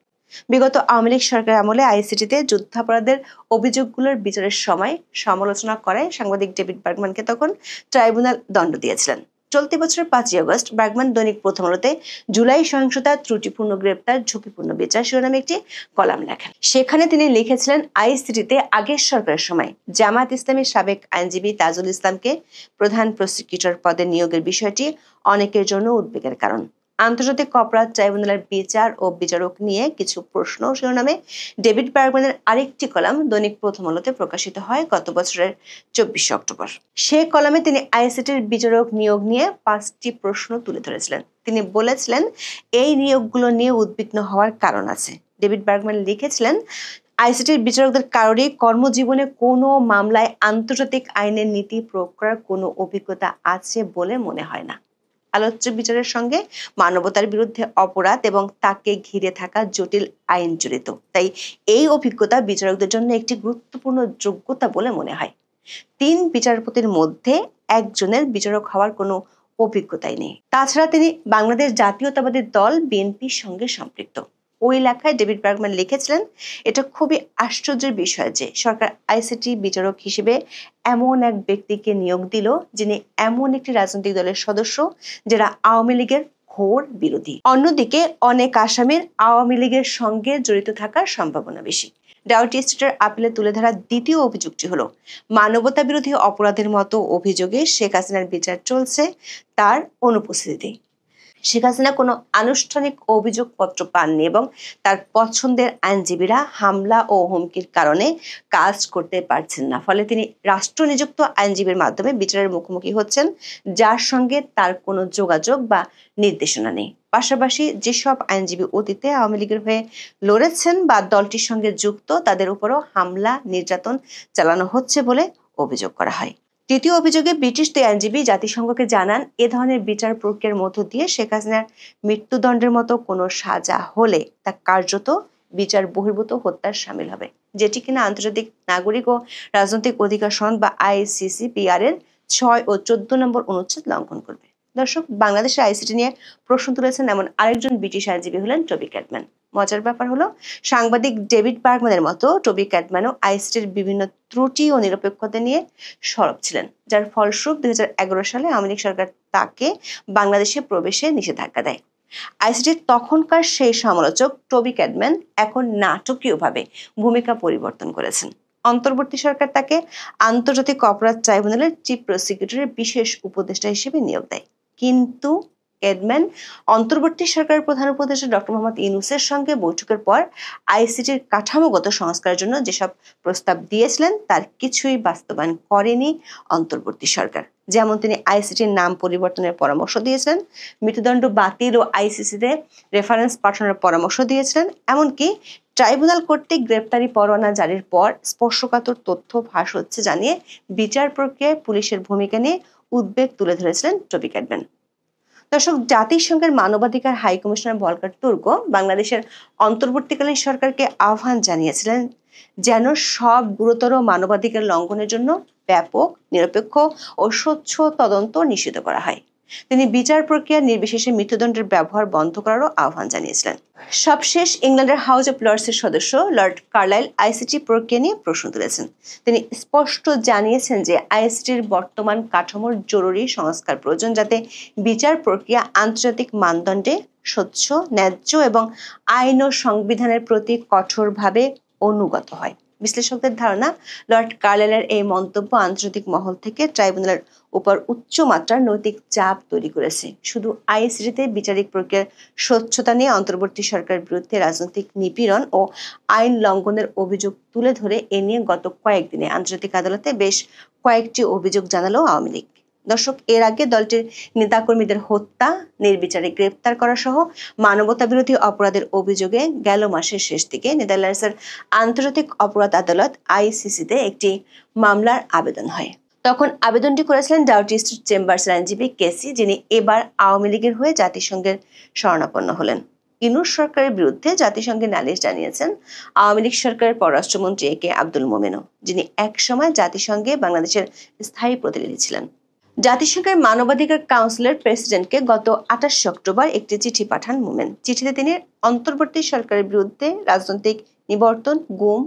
বিগত আওয়ামী লীগ সরকার আমলে আইসিটিতে যুদ্ধাপরাধের অভিযোগগুলোর বিচারের সময় সমালোচনা করায় সাংবাদিক ডেভিড বার্গম্যানকে তখন ট্রাইব্যুনাল দণ্ড দিয়েছিলেন। চলতি বছরের 5ই আগস্ট বার্গম্যান দৈনিক প্রথম আলোতে জুলাই সহিংসতা, ত্রুটিপূর্ণ গ্রেপ্তার, ঝুঁকিপূর্ণ বিচার শিরোনামে একটি কলাম লেখেন। সেখানে তিনি লিখেছিলেন, আইসিটিতে আগের সরকারের সময় জামায়াত ইসলামীর সাবেক আইনজীবী তাজুল ইসলামকে প্রধান প্রসিকিউটর পদে নিয়োগের বিষয়টি অনেকের জন্য উদ্বেগের কারণ। আন্তর্জাতিক অপরাধ ট্রাইব্যুনালের বিচার ও বিচারক নিয়ে কিছু প্রশ্ন শিরোনামে ডেভিড বার্গম্যানের আরেকটি কলাম দৈনিক প্রথম আলোতে প্রকাশিত হয় গত বছরের 24 অক্টোবর। সেই কলামে তিনি আইসিটির বিচারক নিয়োগ নিয়ে 5টি প্রশ্ন তুলে ধরেছিলেন। তিনি বলেছিলেন, এই নিয়োগগুলো নিয়ে উদ্বিগ্ন হওয়ার কারণ আছে। ডেভিড বার্গম্যান লিখেছিলেন, আইসিটির বিচারকদের কারোরই কর্মজীবনে কোনো মামলায় আন্তর্জাতিক আইনের নীতি প্রয়োগ করার কোনো অভিজ্ঞতা আছে বলে মনে হয় না। আলোচ্য বিচারের সঙ্গে মানবতার বিরুদ্ধে অপরাধ এবং তাকে ঘিরে থাকা জটিল আইন জড়িত, তাই এই অভিজ্ঞতা বিচারকদের জন্য একটি গুরুত্বপূর্ণ যোগ্যতা বলে মনে হয়। 3 বিচারপতির মধ্যে একজনের বিচারক হওয়ার কোনো অভিজ্ঞতাই নেই। তাছাড়া তিনি বাংলাদেশ জাতীয়তাবাদী দল বিএনপির সঙ্গে সম্পৃক্ত। ওই লেখায় ডেভিড বার্গম্যান লিখেছিলেন, এটা খুবই আশ্চর্যের বিষয় যে সরকার আইসিটি বিচারক হিসেবে এমন এক ব্যক্তিকে নিয়োগ দিল যিনি এমন একটি রাজনৈতিক দলের সদস্য যারা আওয়ামী লীগের ঘোর বিরোধী। অন্যদিকে অনেক আসামির আওয়ামী লীগের সঙ্গে জড়িত থাকার সম্ভাবনা বেশি। ডাউটি স্টেটের আপিলে তুলে ধরা দ্বিতীয় অভিযোগটি হলো মানবতা বিরোধী অপরাধের মতো অভিযোগে শেখ হাসিনার বিচার চলছে তার অনুপস্থিতিতে। শেখ হাসিনা কোনো আনুষ্ঠানিক অভিযোগপত্র পাননি এবং তার পছন্দের আইনজীবীরা হামলা ও হুমকির কারণে কাজ করতে পারছেন না। ফলে তিনি রাষ্ট্রনিযুক্ত আইনজীবীর মাধ্যমে বিচারের মুখোমুখি হচ্ছেন, যার সঙ্গে তার কোনো যোগাযোগ বা নির্দেশনা নেই। পাশাপাশি যেসব আইনজীবী অতীতে আওয়ামী লীগের হয়ে লড়েছেন বা দলটির সঙ্গে যুক্ত, তাদের উপরও হামলা নির্যাতন চালানো হচ্ছে বলে অভিযোগ করা হয়। তৃতীয় অভিযোগে ব্রিটিশ দুই আইনজীবী জাতিসংঘকে জানান, এ ধরনের বিচার প্রক্রিয়ার মধ্য দিয়ে শেখ হাসিনার মৃত্যুদণ্ডের মতো কোনো সাজা হলে তা কার্যত বিচার বহির্ভূত হত্যার শামিল হবে, যেটি কিনা আন্তর্জাতিক নাগরিক ও রাজনৈতিক অধিকার সনদ বা ICCPR এর 6 ও 14 নম্বর অনুচ্ছেদ লঙ্ঘন করবে। দর্শক, বাংলাদেশের আইসিটি নিয়ে প্রশ্ন তুলেছেন এমন আরেকজন ব্রিটিশ আইনজীবী হলেন টবি ক্যাটম্যান। মজার ব্যাপার হলো, সাংবাদিক ডেভিড বার্গম্যানের মতো টবি ক্যাটম্যানও আইসিটির বিভিন্ন ত্রুটি ও নিরপেক্ষতা নিয়ে সরব ছিলেন, যার ফলস্বরূপ 2011 সালে আওয়ামী লীগ সরকার তাকে বাংলাদেশে প্রবেশে নিষেধাজ্ঞা দেয়। আইসিটির তখনকার সেই সমালোচক টবি ক্যাটম্যান এখন নাটকীয়ভাবে ভূমিকা পরিবর্তন করেছেন। অন্তর্বর্তী সরকার তাকে আন্তর্জাতিক অপরাধ ট্রাইব্যুনালের চিফ প্রসিকিউটরের বিশেষ উপদেষ্টা হিসেবে নিয়োগ দেয়। কিন্তু ক্যাটম্যান অন্তর্বর্তী সরকারের প্রধান উপদেষ্টা ডক্টর মোহাম্মদ ইউনূসের সঙ্গে বৈঠকের পর আইসিটির কাঠামোগত সংস্কারের জন্য যেসব প্রস্তাব দিয়েছিলেন তার কিছুই বাস্তবায়ন করেনি অন্তর্বর্তী সরকার। যেমন তিনি আইসিটির নাম পরিবর্তনের পরামর্শ দিয়েছিলেন, মৃত্যুদণ্ড বাতিল ও আইসিসিতে রেফারেন্স পাঠানোর পরামর্শ দিয়েছিলেন, এমনকি ট্রাইব্যুনাল কর্তৃক গ্রেপ্তারি পরোয়ানা জারির পর স্পর্শকাতর তথ্য ফাঁস হচ্ছে জানিয়ে বিচার প্রক্রিয়ায় পুলিশের ভূমিকা নিয়ে উদ্বেগ তুলে ধরেছিলেন টবি ক্যাটম্যান। দর্শক, জাতিসংঘের মানবাধিকার হাই কমিশনার ভলকার তুর্ক বাংলাদেশের অন্তর্বর্তীকালীন সরকারকে আহ্বান জানিয়েছিলেন যেন সব গুরুতর মানবাধিকার লঙ্ঘনের জন্য ব্যাপক, নিরপেক্ষ ও স্বচ্ছ তদন্ত নিশ্চিত করা হয়। তিনি বিচার প্রক্রিয়া নির্বিশেষে মৃত্যুদণ্ডের ব্যবহার বন্ধ করারও আহ্বান জানিয়েছিলেন। সবশেষ ইংল্যান্ডের হাউস অব লর্ডসের সদস্য লর্ড কার্লাইল আইসিটি প্রক্রিয়া নিয়ে প্রশ্ন তুলেছেন। তিনি স্পষ্ট জানিয়েছেন যে আইসিটির বর্তমান কাঠামোর জরুরি সংস্কার প্রয়োজন, যাতে বিচার প্রক্রিয়া আন্তর্জাতিক মানদণ্ডে স্বচ্ছ, ন্যায্য এবং আইন ও সংবিধানের প্রতি কঠোরভাবে অনুগত হয়। বিশ্লেষকদের ধারণা, লর্ড কার্লাইলের এই মন্তব্য আন্তর্জাতিক মহল থেকে ট্রাইব্যুনালের উপর উচ্চমাত্রার নৈতিক চাপ তৈরি করেছে। শুধু আইসিটিতে বিচারিক প্রক্রিয়ার স্বচ্ছতা নিয়ে অন্তর্বর্তী সরকারের বিরুদ্ধে রাজনৈতিক নিপীড়ন ও আইন লঙ্ঘনের অভিযোগ তুলে ধরে এ নিয়ে গত কয়েকদিনে আন্তর্জাতিক আদালতে বেশ কয়েকটি অভিযোগ জানালো আওয়ামী লীগ। দর্শক, এর আগে দলটির নেতাকর্মীদের হত্যা, নির্বিচারে গ্রেপ্তার করা সহ মানবতা বিরোধী অপরাধের অভিযোগে গেল মাসের শেষ দিকে নেদারল্যান্ডসের আন্তর্জাতিক অপরাধ আদালত ICCতে একটি মামলার আবেদন হয়। তখন আবেদনটি করেছিলেন ডাউটি স্ট্রিট চেম্বার্সের আইনজীবী কেসি, যিনি এবার আওয়ামী লীগের হয়ে জাতিসংঘের শরণাপন্ন হলেন। ইউনূস সরকারের বিরুদ্ধে জাতিসংঘে নালিশ জানিয়েছেন আওয়ামী লীগ সরকারের পররাষ্ট্রমন্ত্রী AK আব্দুল মোমেনও, যিনি একসময় জাতিসংঘে বাংলাদেশের স্থায়ী প্রতিনিধি ছিলেন। জাতিসংঘের মানবাধিকার কাউন্সিলের প্রেসিডেন্টকে গত 28 অক্টোবর একটি চিঠি পাঠান মোমেন। চিঠিতে তিনি অন্তর্বর্তী সরকারের বিরুদ্ধে রাজনৈতিক নিবর্তন, গুম,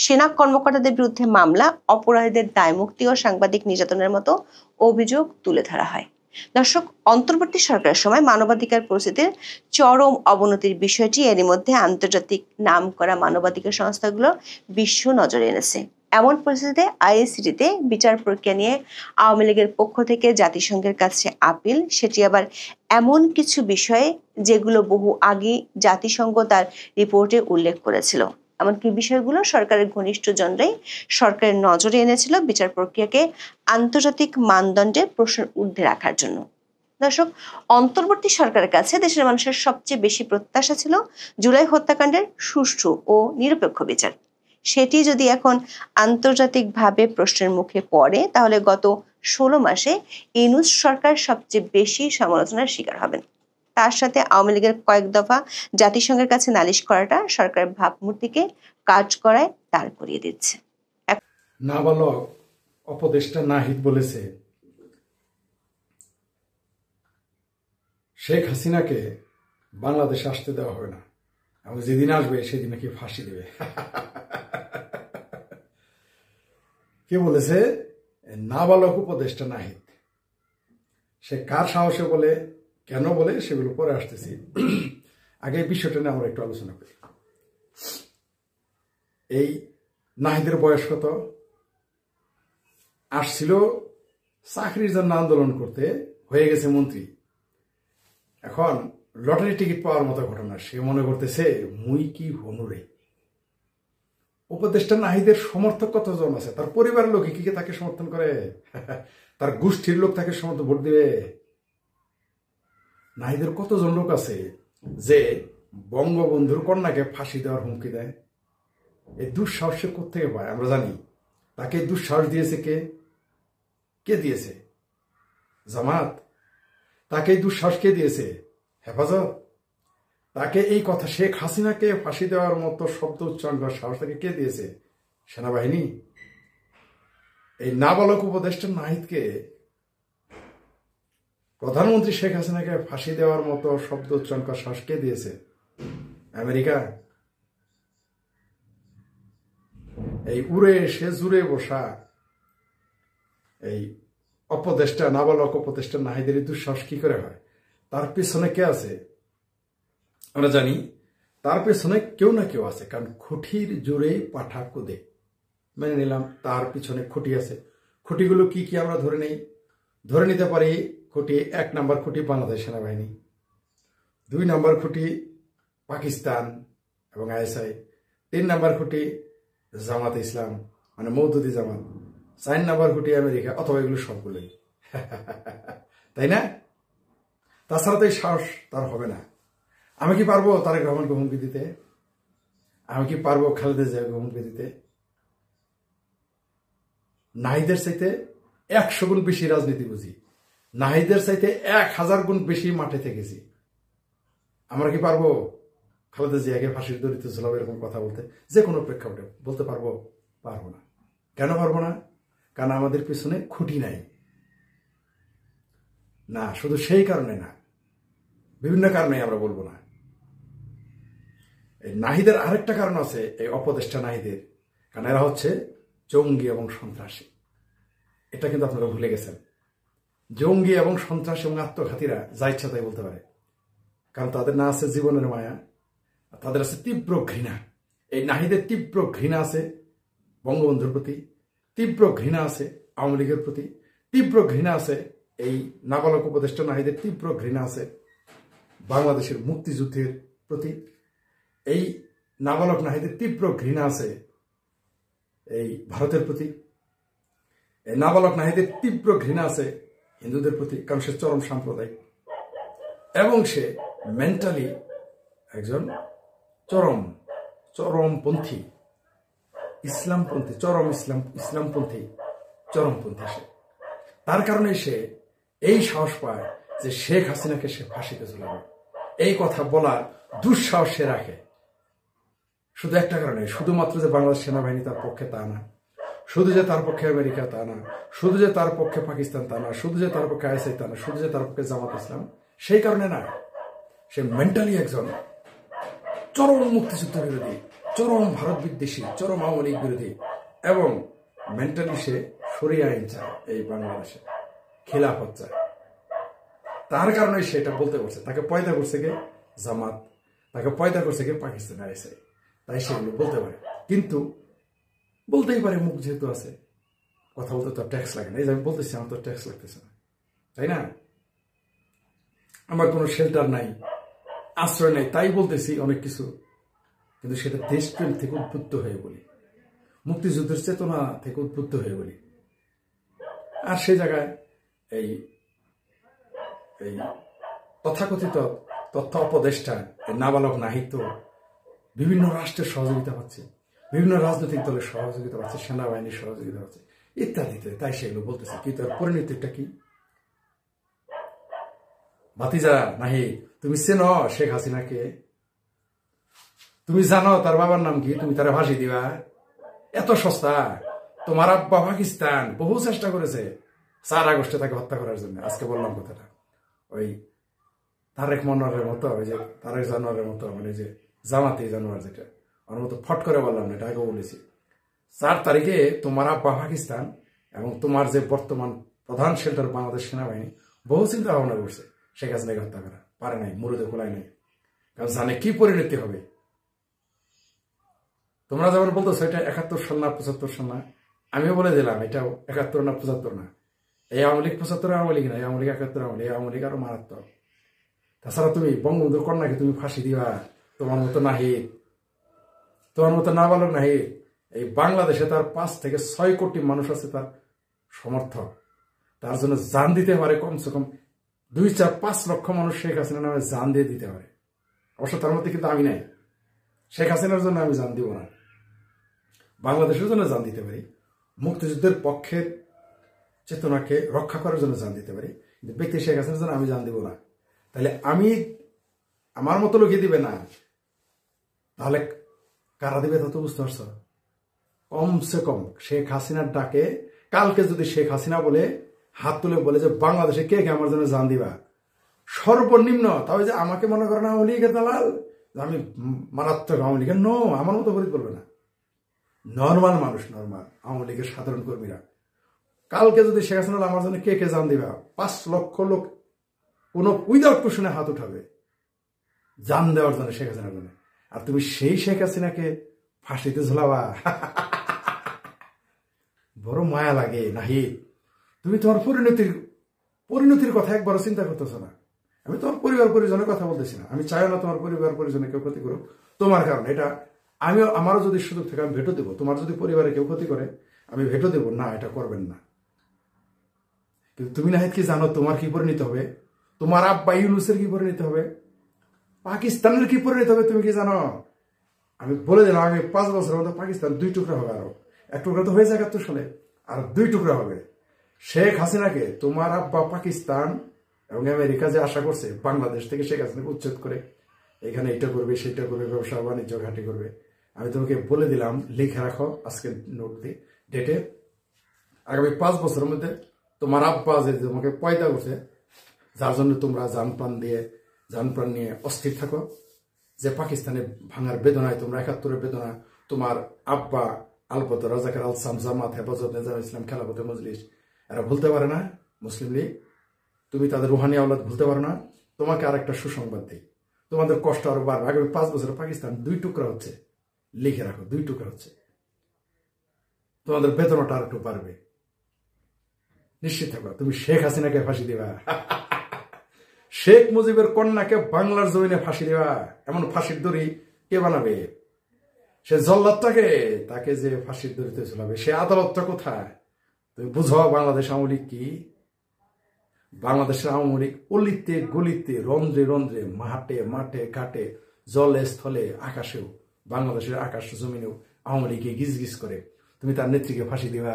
সেনা কর্মকর্তাদের বিরুদ্ধে মামলা, অপরাধীদের দায়মুক্তি ও সাংবাদিক নির্যাতনের মতো অভিযোগ তুলে ধরা হয়। দর্শক, অন্তর্বর্তী সরকারের সময় মানবাধিকার পরিস্থিতির চরম অবনতির বিষয়টি এরই মধ্যে আন্তর্জাতিক নামকরা মানবাধিকার সংস্থাগুলো বিশ্ব নজরে এনেছে। এমন পরিস্থিতিতে আইসিটিতে বিচার প্রক্রিয়া নিয়ে আওয়ামী লীগের পক্ষ থেকে জাতিসংঘের কাছে আপিল, সেটি আবার এমন কিছু বিষয়ে যেগুলো বহু আগে জাতিসংঘ তার রিপোর্টে উল্লেখ করেছিল। এমনকি বিষয়গুলো সরকারের ঘনিষ্ঠজনরাই সরকারের নজরে এনেছিল বিচার প্রক্রিয়াকে আন্তর্জাতিক মানদণ্ডে প্রশ্নের ঊর্ধ্বে রাখার জন্য। দর্শক, অন্তর্বর্তী সরকারের কাছে দেশের মানুষের সবচেয়ে বেশি প্রত্যাশা ছিল জুলাই হত্যাকাণ্ডের সুষ্ঠু ও নিরপেক্ষ বিচার। সেটি যদি এখন আন্তর্জাতিকভাবে প্রশ্নের মুখে পড়ে, তাহলে গত 16 মাসে ইউনূস সরকার সবচেয়ে বেশি সমালোচনার শিকার হবেন। তার সাথে আওয়ামী লীগের কয়েক দফা জাতিসংঘের কাছে নালিশ করাটা সরকারের ভাবমূর্তিকে কাজ করায় দাঁড় করিয়ে দিচ্ছে। নাবালক উপদেষ্টা নাহিদ বলেছে, শেখ হাসিনাকে বাংলাদেশে আসতে দেওয়া হবে না, এবং যেদিন আসবে সেদিন নাকি ফাঁসি দেবে। কে বলেছে? নাবালক উপদেষ্টা নাহিদ। সে কার সাহসে বলে, কেন বলে, সেগুলো পরে আসতেছি। আগে এই বিষয়টা নিয়ে আমরা একটু আলোচনা করি। এই নাহিদের বয়স কত? আসছিল চাকরির জন্য আন্দোলন করতে, হয়ে গেছে মন্ত্রী। এখন লটারি টিকিট পাওয়ার মতো ঘটনা, সে মনে করতেছে মুই কি হনুরে। উপদেষ্টা নাহিদের সমর্থক কতজন আছে? তার পরিবারের লোক কি তাকে সমর্থন করে? তার গোষ্ঠীর লোক তাকে সমর্থন ভোট দিবে? নাহিদের কতজন লোক আছে যে বঙ্গবন্ধুর কন্যাকে ফাঁসি দেওয়ার হুমকি দেয়? এই দুঃসাহস সে কোত্থেকে পায়? আমরা জানি তাকে দুঃসাহস দিয়েছে কে? কে দিয়েছে? জামাত। তাকে এই দুঃসাহস কে দিয়েছে? হেফাজত। তাকে এই কথা, শেখ হাসিনাকে ফাঁসি দেওয়ার মতো শব্দ উচ্চারণ করার সাহস তাকে কে দিয়েছে? সেনাবাহিনী। এই নাবালক উপদেষ্টা নাহিদকে, প্রধানমন্ত্রী শেখ হাসিনাকে ফাঁসি দেওয়ার মতো শব্দ উচ্চারণ করার সাহস কে দিয়েছে? আমেরিকা। এই উড়ে এসে জুড়ে বসা এই অপদেষ্টা, নাবালক উপদেষ্টা নাহিদের দুঃসাহস কি করে হয়? তার পেছনে কে আছে? আমরা জানি তার পেছনে কেউ না কেউ আছে, কারণ খুঁটির জোরেই পাঠা কোদে। মেনে নিলাম তার পিছনে খুঁটি আছে। খুঁটিগুলো কি কি আমরা ধরে নিতে পারি। খুঁটি, 1 নম্বর খুঁটি বাংলাদেশ সেনাবাহিনী, 2 নম্বর খুঁটি পাকিস্তান এবং আইএসআই, 3 নম্বর খুঁটি জামাত ইসলাম মানে মওদুদি জামাত, 4 নম্বর খুঁটি আমেরিকা, অথবা এগুলো সবগুলোই। তাই না? তাছাড়া তো এই সাহস তার হবে না। আমি কি পারবো তারেক রহমানকে হুমকি দিতে? আমি কি পারবো খালেদা জিয়াকে হুমকি দিতে? নাহিদের চাইতে 100 গুণ বেশি রাজনীতি বুঝি, নাহিদের চাইতে 1000 গুণ বেশি মাঠে থেকেছি। আমরা কি পারবো খালেদা জিয়াকে ফাঁসির দড়িতে ঝোলাবো এরকম কথা বলতে? যে কোনো প্রেক্ষাপটে বলতে পারবো? পারবো না। কেন পারবো না? কারণ আমাদের পিছনে খুঁটি নাই। না, শুধু সেই কারণে না, বিভিন্ন কারণে আমরা বলবো না। এই নাহিদের আরেকটা কারণ আছে, এই অপদেষ্টা নাহিদের, কারণ এরা হচ্ছে জঙ্গি এবং সন্ত্রাসী। এটা কিন্তু আপনারা ভুলে গেছেন। জঙ্গি এবং সন্ত্রাসী এবং আত্মঘাতীরা যা ইচ্ছা তাই বলতে পারে, কারণ তাদের না আছে জীবনের মায়া, তাদের আছে তীব্র ঘৃণা। এই নাহিদের তীব্র ঘৃণা আছে বঙ্গবন্ধুর প্রতি, তীব্র ঘৃণা আছে আওয়ামী লীগের প্রতি, তীব্র ঘৃণা আছে এই নাবালক উপদেষ্টা নাহিদের, তীব্র ঘৃণা আছে বাংলাদেশের মুক্তিযুদ্ধের প্রতি। এই নাবালক নাহিদের তীব্র ঘৃণা আছে এই ভারতের প্রতি। এই নাবালক নাহিদের তীব্র ঘৃণা আছে হিন্দুদের প্রতি, কারণ সে চরম সাম্প্রদায়িক এবং সে মেন্টালি একজন চরমপন্থী, ইসলামপন্থী, ইসলামপন্থী চরমপন্থী সে। তার কারণে সে এই সাহস পায় যে শেখ হাসিনাকে সে ফাঁসিতে ঝুলাবে। এই কথা বলার দুঃসাহস সে রাখে শুধু একটা কারণে, শুধুমাত্র যে বাংলাদেশ সেনাবাহিনী তার পক্ষে তা না, শুধু যে তার পক্ষে আমেরিকা তা না, শুধু যে তার পক্ষে পাকিস্তান তা না, শুধু যে তার পক্ষে আইএসআই তা না, শুধু যে তার পক্ষে জামাত ইসলাম, সেই কারণে না। সে মেন্টালি একজন চরম মুক্তিযুদ্ধ বিরোধী, চরম ভারত বিদ্বেষী, চরম আওয়ামী লীগ বিরোধী, এবং মেন্টালি সে শরিয়া আইন চায়, এই বাংলাদেশে খিলাফত চায়। তার কারণে সেটা বলতে পারছে। তাকে পয়দা করছে কে? জামাত। তাকে পয়দা করছে কে? পাকিস্তান, আইএসআই। তাই সেগুলো বলতে পারে, কিন্তু বলতেই পারে, মুখ যেহেতু আছে। কথা বলতে তো ট্যাক্স লাগে না। এই যে আমি বলতেছি, আমার তো ট্যাক্স লাগতেছে না, তাই না? আমার কোনো শেল্টার নাই, আশ্রয় নেই, তাই বলতেছি অনেক কিছু, কিন্তু সেটা দেশপ্রেম থেকে উদ্বুদ্ধ হয়ে বলি, মুক্তিযুদ্ধের চেতনা থেকে উদ্বুদ্ধ হয়ে বলি। আর সে জায়গায় এই তথাকথিত তথ্য উপদেষ্টা নাবালক নাহিদ তো বিভিন্ন রাষ্ট্রের সহযোগিতা পাচ্ছে, বিভিন্ন রাজনৈতিক দলের সহযোগিতা পাচ্ছে, সেনাবাহিনীর সহযোগিতা পাচ্ছে ইত্যাদিতে। তাই সেগুলো বলতেছে, কিন্তু তার পরিণতিটা কি? ভাতিজা নাহিদ, তুমি চেনো শেখ হাসিনাকে? তুমি জানো তার বাবার নাম কি? তুমি তারা ফাঁসি দিবা? এত সস্তা? তোমার আব্বা পাকিস্তান বহু চেষ্টা করেছে 4 আগস্টে তাকে হত্যা করার জন্য। আজকে বললাম কথাটা, ওই তারেক মনোয়ারের মতো, ওই যে তারেক জানোয়ারের মতো, মানে যে জামাতি জানোয়ার যেটা, ওর মতো ফট করে বললাম না, এটা আগে বলেছি। 4 তারিখে তোমার আব্বা পাকিস্তান এবং তোমার যে বর্তমান প্রধান শেল্টার বাংলাদেশ সেনাবাহিনী বহু চিন্তা ভাবনা করছে শেখ হাসিনাকে হত্যা করা, পারে নাই, মুরুদে খোলায় নাই, কারণ জানে কি পরিণতি হবে। তোমরা যেমন বলতেছো এটা 71 সাল না 75 সাল না, আমিও বলে দিলাম এটা 71 না 75 না, এই আওয়ামী লীগ 75 আওয়ামী লীগ না, এই আওয়ামী লীগ 71 আওয়ামী লীগ, আওয়ামী লীগ আরো মারাত্মক। তাছাড়া তুমি বঙ্গবন্ধুর কন্যাকে তুমি ফাঁসি দিবা, তোমার মতো নাহিদ, তোমার মতো নাবালক নাহিদ। এই বাংলাদেশে তার 5 থেকে 6 কোটি মানুষ আছে তার সমর্থক, তার জন্য জান দিতে পারে, কমসে কম 2, 4, 5 লক্ষ মানুষ শেখ হাসিনা নামে জান দিয়ে দিতে পারে। অবশ্য তার মধ্যে কিন্তু আমি নাই, শেখ হাসিনার জন্য আমি জান দিব না, বাংলাদেশের জন্য জান দিতে পারি, মুক্তিযুদ্ধের পক্ষের চেতনাকে রক্ষা করার জন্য জান দিতে পারি, কিন্তু ব্যক্তি শেখ হাসিনার জন্য আমি জান দিব না। তাহলে আমি আমার মতো লোকে দিবে না, তাহলে কারা দিবে তা তো বুঝতে পারছো। কমসে কম শেখ হাসিনার ডাকে কালকে যদি শেখ হাসিনা বলে, হাত তুলে বলে যে বাংলাদেশে কে কে আমার জন্য জান দিবা, সর্বনিম্ন তাও যে আমাকে মনে করে না আওয়ামী লীগের দালাল, আমি মারাত্মক আওয়ামী লীগের, নো, আমার মতো ফরিদ বলবে না, নর্মাল মানুষ, নর্মাল আওয়ামী লীগের সাধারণ কর্মীরা কালকে যদি শেখ হাসিনা আমার জন্য কে কে জান দিবা, 5 লক্ষ লোক কোনো উইদাউট কোশ্চেনে হাত উঠাবে জান দেওয়ার জন্য শেখ হাসিনার জন্য। আর তুমি সেই শেখ হাসিনাকে ফাঁসিতে ঝোলাবা, বড় মায়া লাগে নাহিদ। তুমি তোমার পরিণতির কথা একবারও চিন্তা করতেছো না। আমি তোমার পরিবার পরিজনের কথা বলতেছি না, আমি চাইও না তোমার পরিবার পরিজনে কেউ ক্ষতি করুক তোমার কারণে। এটা আমারও যদি সুযোগ থাকে আমি ভেটো দেবো, তোমার যদি পরিবারে কেউ ক্ষতি করে আমি ভেটো দেবো, না এটা করবেন না। কিন্তু তুমি নাহিদ কি জানো তোমার কি পরিণতি হবে, তোমার আব্বা ইউনূসের কি পরিণতি হবে, পাকিস্তানের কি পরিণতি হবে তুমি কি জানো? আমি বলে দিলাম আমি 5 বছরের মধ্যে পাকিস্তান 2 টুকরা হবে, আরো 1 টুকরা তো হয়েছে 71 সালে, আর 2 টুকরা হবে। শেখ হাসিনাকে তোমার আব্বা পাকিস্তান এবং আমেরিকা যে আশা করছে বাংলাদেশ থেকে শেখ হাসিনাকে উচ্ছেদ করে এখানে এটা করবে সেটা করবে, ব্যবসা বাণিজ্য ঘাটি করবে, আমি তোমাকে বলে দিলাম, লিখে রাখো আজকে নোট দিয়ে ডেটে, আগামী 5 বছরের মধ্যে তোমার আব্বা যে তোমাকে পয়দা করছে, যার জন্য তোমরা জান প্রাণ নিয়ে অস্থির থাকো, যে পাকিস্তানে ভাঙার বেদনায় তোমরা 71-এর বেদনা, তোমার আব্বা আলবত রাজাকার আল সাম জামাত হেফাজত নিজাম ইসলাম খেলাফতে মজলিস এরা ভুলতে পারে না, মুসলিম লীগ, তুমি তাদের রুহানি আওলাদ ভুলতে পারো না। তোমাকে আর একটা সুসংবাদ দিই, তোমাদের কষ্ট আরো বাড়বে। আগামী 5 বছরে পাকিস্তান 2 টুকরা হচ্ছে, লিখে রাখো 2 টুকরা হচ্ছে, তোমাদের বেতনটা আর একটু বাড়বে, নিশ্চিত থাকো। তুমি শেখ হাসিনাকে ফাঁসি দিবা, শেখ মুজিবের কন্যাকে বাংলার জমিনে ফাঁসি দিবা, এমন ফাঁসির দড়ি কে বানাবে? সে জল্লাদটাকে, তাকে যে ফাঁসির দড়িতে ঝুলাবে, সে আদালতটা কোথায়? তুমি বুঝো বাংলাদেশ আওয়ামী লীগ কি? বাংলাদেশের আওয়ামী লীগ অলিতে গলিতে, রন্ধ্রে রন্ধ্রে, মাঠে মাঠে ঘাটে, জলে স্থলে আকাশেও, বাংলাদেশের আকাশ জমিনেও আওয়ামী লীগকে গিজ গিজ করে। তুমি তার নেত্রীকে ফাঁসি দিবা?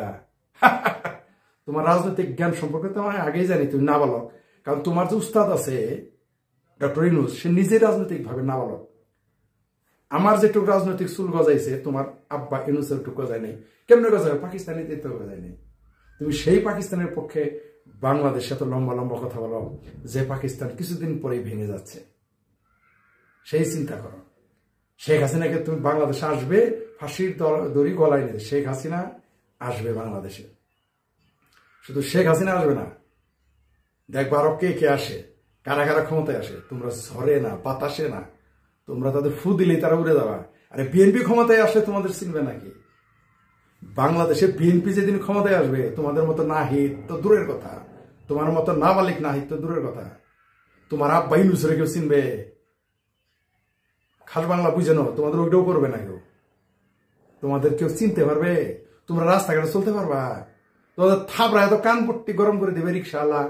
তোমার রাজনৈতিক জ্ঞান সম্পর্কে তো আমি আগেই জানি তুমি নাবালক, কারণ তোমার যে উস্তাদ আছে ডক্টর ইউনূস, সে নিজে রাজনৈতিক ভাবে নাবালক। আমার যেটুকু রাজনৈতিক চুল গজাইছে তোমার আব্বা ইউনূসের টুকু গজায় নেই। কেমনে গজাবে? পাকিস্তানি তো গজায় নেই। তুমি সেই পাকিস্তানের পক্ষে বাংলাদেশে এত লম্বা লম্বা কথা বলো, যে পাকিস্তান কিছুদিন পরেই ভেঙে যাচ্ছে, সেই চিন্তা করো। শেখ হাসিনাকে তুমি বাংলাদেশে আসবে, ফাঁসির দড়ি গলায় নিয়ে শেখ হাসিনা আসবে বাংলাদেশে। শুধু শেখ হাসিনা আসবে না, দেখবো আরো কে কে আসে, কারা কারা ক্ষমতায় আসে। তোমরা ঝরে না, বাতাসে না, তোমরা তাদের ফু দিলেই তারা উড়ে যাবা। আরে বিএনপি ক্ষমতায় আসলে তোমাদের চিনবে নাকি? বাংলাদেশে বিএনপি যেদিন ক্ষমতায় আসবে, তোমাদের মতো নাহিদ তো দূরের কথা, তোমার মতো নাবালিক নাহিদ তো দূরের কথা, তোমার আব্বা ইউনূসের কেউ চিনবে? খাস বাংলা বুঝে নাও, তোমাদের ওইটাও করবে না কেউ, তোমাদের কেউ চিনতে পারবে? তোমরা রাস্তাঘাটে চলতে পারবা? তোমাদের থাবরা এত কানপট্টি গরম করে দেবে রিক্সাওয়ালা,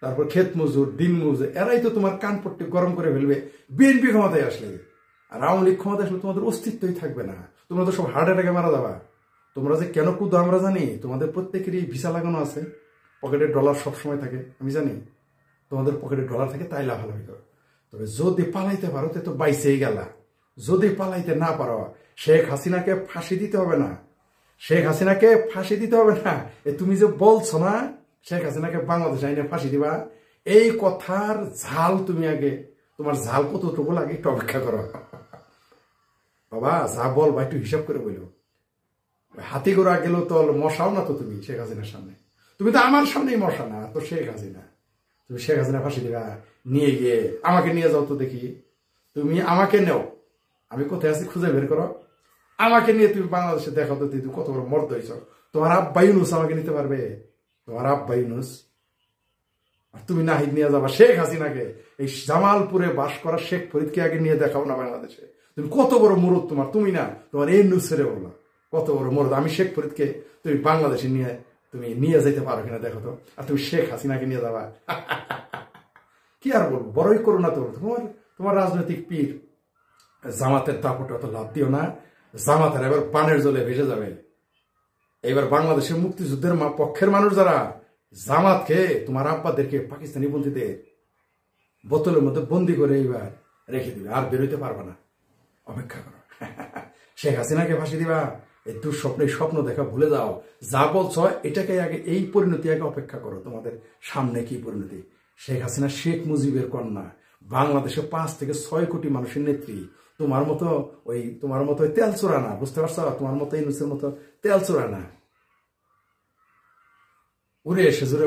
তারপর ক্ষেত মজুর, দিন মজুর, এরাই তো তোমার কানপট্টি গরম করে ফেলবে বিএনপি ক্ষমতায় আসলে। আর আওয়ামী লীগ ক্ষমতায় আসলে তোমাদের অস্তিত্বই থাকবে না, তোমরা তো সব হার্ট অ্যাটাকে মারা যাবা। তোমরা যে কেন কুদো আমরা জানি, তোমাদের প্রত্যেকেরই ভিসা লাগানো আছে, পকেটে ডলার সবসময় থাকে, আমি জানি তোমাদের পকেটে ডলার থাকে, তাই লাভালাভি করো। তবে যদি পালাইতে পারো তো বাইসেই গেলা, যদি পালাইতে না পারো শেখ হাসিনাকে ফাঁসি দিতে হবে না, শেখ হাসিনাকে ফাঁসি দিতে হবে না। তুমি যে বলছো না শেখ হাসিনাকে বাংলাদেশ আইনে ফাঁসি দিবা, এই কথার ঝাল তুমি আগে তোমার ঝাল কতটুকু লাগে একটু অপেক্ষা করো। বাবা যা বল বা একটু হিসাব করে বললো। হাতি ঘোড়া গেল তো মশাও না তো তুমি শেখ হাসিনার সামনে, তুমি তো আমার সামনেই মশা না তো শেখ হাসিনা। তুমি শেখ হাসিনা ফাঁসি দিবা, নিয়ে গিয়ে আমাকে নিয়ে যাও তো দেখি, তুমি আমাকে নেও, আমি কোথায় আছি খুঁজে বের করো, আমাকে নিয়ে তুমি বাংলাদেশে দেখাও তো তুমি কত বড় মর্দ হয়েছ। তোমার আব্বা ইউনুস আমাকে নিতে পারবে? তোমার আব্বা ইউনুস। আর তুমি নাহিদ নিয়ে যাবা শেখ হাসিনাকে, এই জামালপুরে বাস করা শেখ ফরিদকে আগে নিয়ে দেখাও না বাংলাদেশে। তুমি কত বড় মুরদ তোমার, তুমি না তোমার এই নুসেরে বলা কত বড় মুরদ। আমি শেখ ফরিদকে তুমি বাংলাদেশে তুমি নিয়ে যেতে পারো কিনা দেখো তো, আর তুমি শেখ হাসিনাকে নিয়ে যাবা। কি আর বলবো, বড়ই করো না তো। তোমার রাজনৈতিক পীর জামাতের দাপটে অত লাভ দিও না। জামাতের এবার পানের জলে ভেসে যাবে। এবার বাংলাদেশের মুক্তিযুদ্ধের পক্ষের মানুষ যারা, জামাতকে তোমার আব্বাদেরকে পাকিস্তানি বন্দীদের বোতলের মধ্যে বন্দি করে এবার রেখে দিবে, আর বেরোতে পারবে না। অপেক্ষা করো। শেখ হাসিনাকে ফাঁসি দিবা, এই দুঃস্বপ্নে স্বপ্ন দেখা ভুলে যাও। যা বলছ এটাকে আগে, এই পরিণতি আগে অপেক্ষা করো। তোমাদের সামনে কি পরিণতি? শেখ হাসিনা শেখ মুজিবের কন্যা, বাংলাদেশে 5 থেকে 6 কোটি মানুষের নেত্রী। তোমার মতো ওই তেল চোরা না, বুঝতে পারছো? তোমার মতো ইউনূসের মতো তেল চোরা না। উড়ে এসে জুড়ে